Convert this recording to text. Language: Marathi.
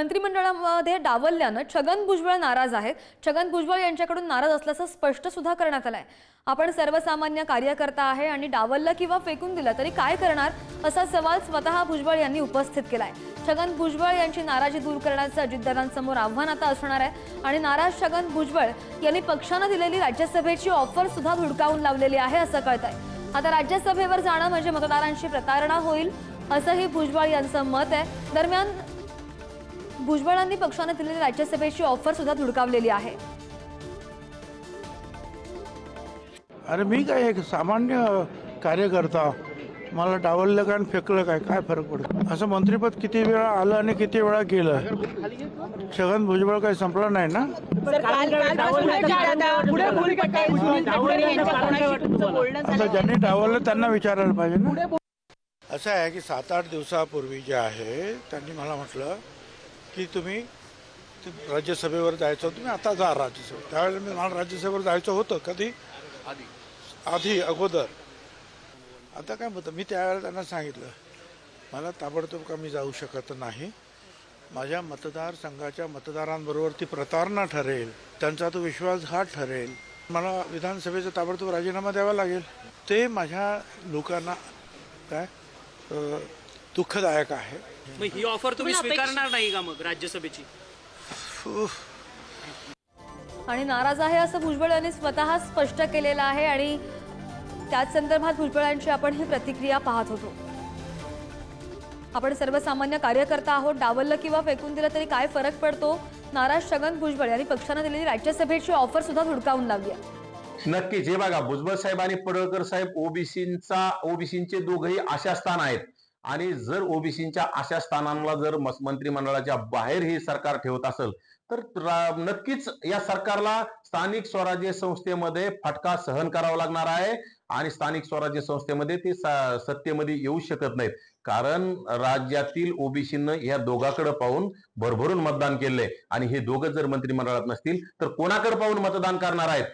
मंत्रिमंडळामध्ये डावलल्यानं छगन भुजबळ नाराज आहेत। छगन भुजबळ यांच्याकडून नाराज असल्याचं स्पष्ट सुद्धा करण्यात आलंय। आपण सर्वसामान्य कार्यकर्ता आहे आणि डावललं किंवा फेकून दिलं तरी काय करणार असा सवाल स्वतः भुजबळ यांनी उपस्थित केलाय। छगन भुजबळ यांची नाराजी दूर करण्याचं अजितदादांसमोर आव्हान आता असणार आहे आणि नाराज छगन भुजबळ यांनी पक्षानं दिलेली राज्यसभेची ऑफर सुद्धा धुडकावून लावलेली आहे असं कळतंय। आता राज्यसभेवर जाणं म्हणजे मतदारांची प्रतारणा होईल असंही भुजबळ यांचं मत आहे। दरम्यान भुजबळांनी पक्षाने दिलेली राज्यसभेची ऑफर सुद्धा धुडकावलेली आहे। अरे मी काय एक सामान्य कार्यकर्ता, मला डावललं काय आणि फेकलं काय फरक पडतो? असं मंत्रिपद किती वेळा आलं आणि किती वेळा गेलं? छगन भुजबळ काही संपला नाही ना? आता ज्यांनी डावललं त्यांना विचारायला पाहिजे ना। असं आहे की 7-8 दिवसापूर्वी जे आहे त्यांनी मला म्हटलं की तुम्ही राज्यसभेवर जायचं, तुम्ही आता जा राज्यसभेवर। त्यावेळेला मला राज्यसभेवर जायचं होतं, कधी आधी अगोदर। आता काय होतं, मी त्यावेळेला त्यांना सांगितलं मला ताबडतोब का मी जाऊ शकत नाही, माझ्या मतदारसंघाच्या मतदारांबरोबर ती प्रतारणा ठरेल, त्यांचा तो विश्वासघात ठरेल, मला विधानसभेचा ताबडतोब राजीनामा द्यावा लागेल। ते माझ्या लोकांना काय दुःखदायक आहे। मग ही ऑफर तुम्ही स्वीकारणार नाही का मग राज्यसभेची? आणि नाराज आहे असं भुजबळ यांनी स्वतः स्पष्ट केलेलं आहे आणि त्याच संदर्भात भुजबळांची आपण ही प्रतिक्रिया पाहत होतो। आपण सर्वसामान्य कार्यकर्ता आहोत, डावललं किंवा फेकून दिलं तरी काय फरक पडतो? नाराज छगन भुजबळ यांनी पक्षाने दिलेली राज्यसभेची ऑफर सुद्धा धुडकावून लावली आहे। नक्कीच हे बघा, भुजबळ साहेब आणि पडळकर साहेब ओबीसींचे दोघंही आशा स्थान आहेत आणि जर ओबीसींच्या आशा स्थानांना जर मंत्रिमंडळाच्या बाहेर हे सरकार ठेवत असेल तर नक्कीच या सरकारला स्थानिक स्वराज्य संस्थेमध्ये फटका सहन करावा लागणार आहे आणि स्थानिक स्वराज्य संस्थेमध्ये ते सत्तेमध्ये येऊ शकत नाहीत। कारण राज्यातील ओबीसीनं या दोघांकडे पाहून भरभरून मतदान केलंय आणि हे दोघं जर मंत्रिमंडळात नसतील तर कोणाकडे पाहून मतदान करणार आहेत?